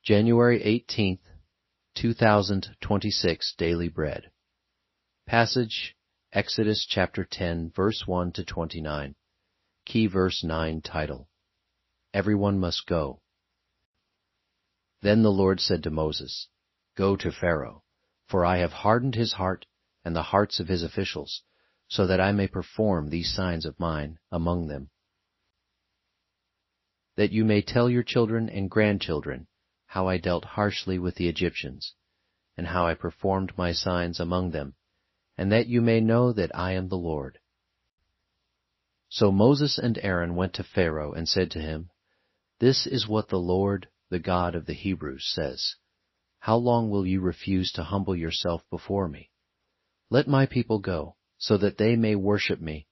January 18th, 2026 Daily Bread. Passage, Exodus chapter 10, verse 1 to 29. Key verse 9 title, Everyone Must Go. Then the Lord said to Moses, Go to Pharaoh, for I have hardened his heart and the hearts of his officials, so that I may perform these signs of mine among them, that you may tell your children and grandchildren how I dealt harshly with the Egyptians, and how I performed my signs among them, and that you may know that I am the Lord. So Moses and Aaron went to Pharaoh and said to him, This is what the Lord, the God of the Hebrews, says, How long will you refuse to humble yourself before me? Let my people go, so that they may worship me.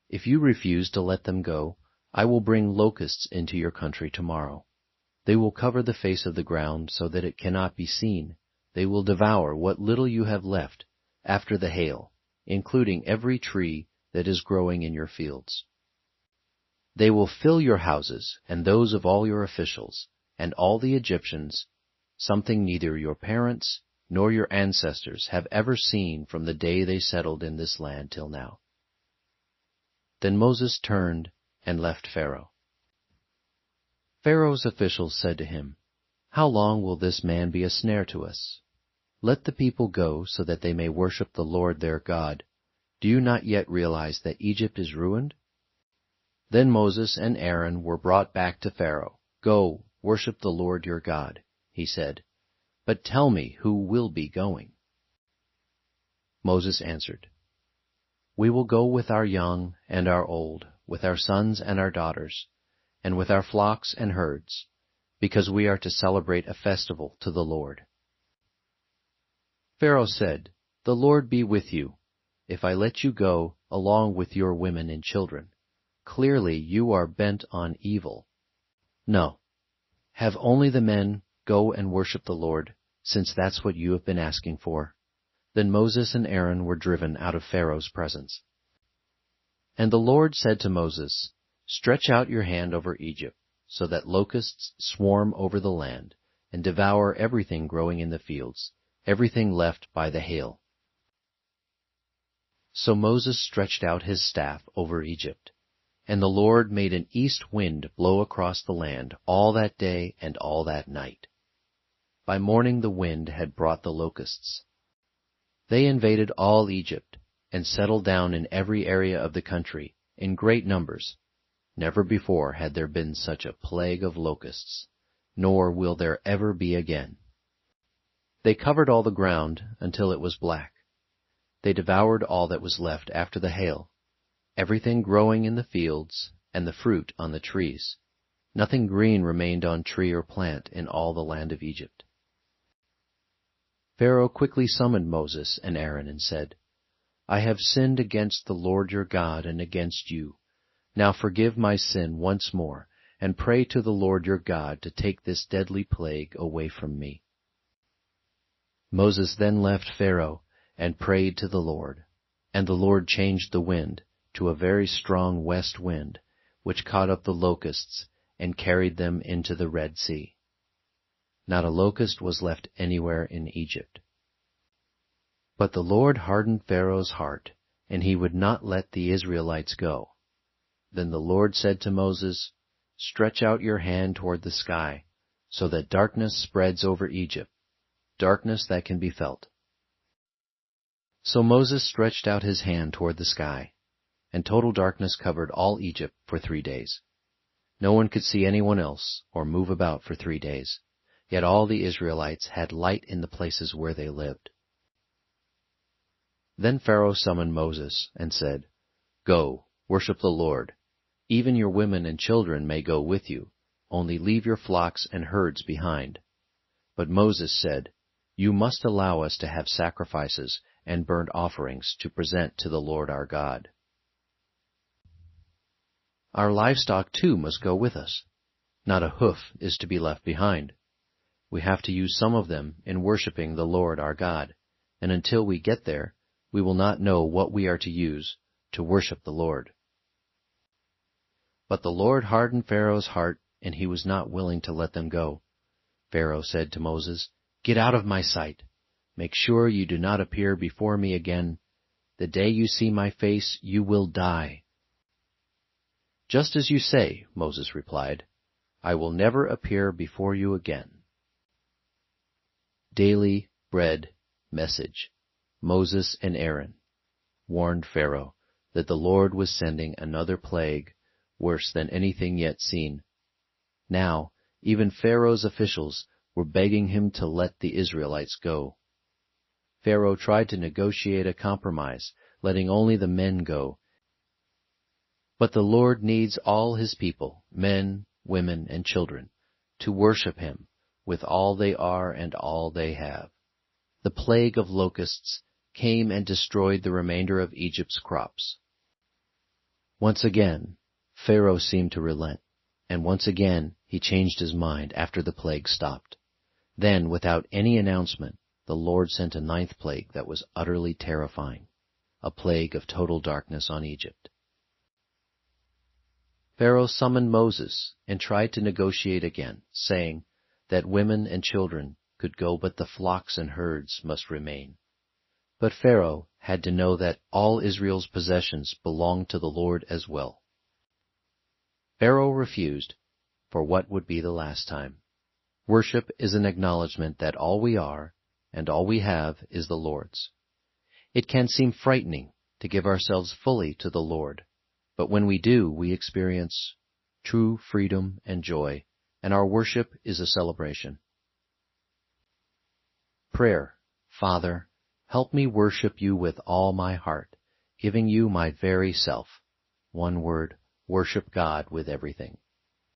If you refuse to let them go, I will bring locusts into your country tomorrow. They will cover the face of the ground so that it cannot be seen. They will devour what little you have left after the hail, including every tree that is growing in your fields. They will fill your houses and those of all your officials, and all the Egyptians, something neither your parents nor your ancestors have ever seen from the day they settled in this land till now. Then Moses turned and left Pharaoh. Pharaoh's officials said to him, How long will this man be a snare to us? Let the people go so that they may worship the Lord their God. Do you not yet realize that Egypt is ruined? Then Moses and Aaron were brought back to Pharaoh. Go, worship the Lord your God, he said. But tell me who will be going. Moses answered, We will go with our young and our old, with our sons and our daughters, and with our flocks and herds, because we are to celebrate a festival to the Lord. Pharaoh said, The Lord be with you, if I let you go along with your women and children. Clearly you are bent on evil. No, have only the men go and worship the Lord, since that's what you have been asking for. Then Moses and Aaron were driven out of Pharaoh's presence. And the Lord said to Moses, Stretch out your hand over Egypt, so that locusts swarm over the land, and devour everything growing in the fields, everything left by the hail. So Moses stretched out his staff over Egypt, and the Lord made an east wind blow across the land all that day and all that night. By morning the wind had brought the locusts. They invaded all Egypt, and settled down in every area of the country, in great numbers. Never before had there been such a plague of locusts, nor will there ever be again. They covered all the ground until it was black. They devoured all that was left after the hail, everything growing in the fields and the fruit on the trees. Nothing green remained on tree or plant in all the land of Egypt. Pharaoh quickly summoned Moses and Aaron and said, I have sinned against the Lord your God and against you. Now forgive my sin once more, and pray to the Lord your God to take this deadly plague away from me. Moses then left Pharaoh and prayed to the Lord, and the Lord changed the wind to a very strong west wind, which caught up the locusts and carried them into the Red Sea. Not a locust was left anywhere in Egypt. But the Lord hardened Pharaoh's heart, and he would not let the Israelites go. Then the Lord said to Moses, Stretch out your hand toward the sky, so that darkness spreads over Egypt, darkness that can be felt. So Moses stretched out his hand toward the sky, and total darkness covered all Egypt for 3 days. No one could see anyone else or move about for 3 days, yet all the Israelites had light in the places where they lived. Then Pharaoh summoned Moses and said, Go, worship the Lord. Even your women and children may go with you, only leave your flocks and herds behind. But Moses said, You must allow us to have sacrifices and burnt offerings to present to the Lord our God. Our livestock too must go with us. Not a hoof is to be left behind. We have to use some of them in worshiping the Lord our God, and until we get there, we will not know what we are to use to worship the Lord. But the Lord hardened Pharaoh's heart, and he was not willing to let them go. Pharaoh said to Moses, "Get out of my sight. Make sure you do not appear before me again. The day you see my face, you will die." "Just as you say," Moses replied. "I will never appear before you again." Daily bread message. Moses and Aaron warned Pharaoh that the Lord was sending another plague worse than anything yet seen. Now, even Pharaoh's officials were begging him to let the Israelites go. Pharaoh tried to negotiate a compromise, letting only the men go. But the Lord needs all his people, men, women, and children, to worship him with all they are and all they have. The plague of locusts came and destroyed the remainder of Egypt's crops. Once again, Pharaoh seemed to relent, and once again he changed his mind after the plague stopped. Then, without any announcement, the Lord sent a ninth plague that was utterly terrifying, a plague of total darkness on Egypt. Pharaoh summoned Moses and tried to negotiate again, saying that women and children could go, but the flocks and herds must remain. But Pharaoh had to know that all Israel's possessions belonged to the Lord as well. Pharaoh refused, for what would be the last time? Worship is an acknowledgement that all we are and all we have is the Lord's. It can seem frightening to give ourselves fully to the Lord, but when we do, we experience true freedom and joy, and our worship is a celebration. Prayer. Father, help me worship you with all my heart, giving you my very self. One word, worship God with everything.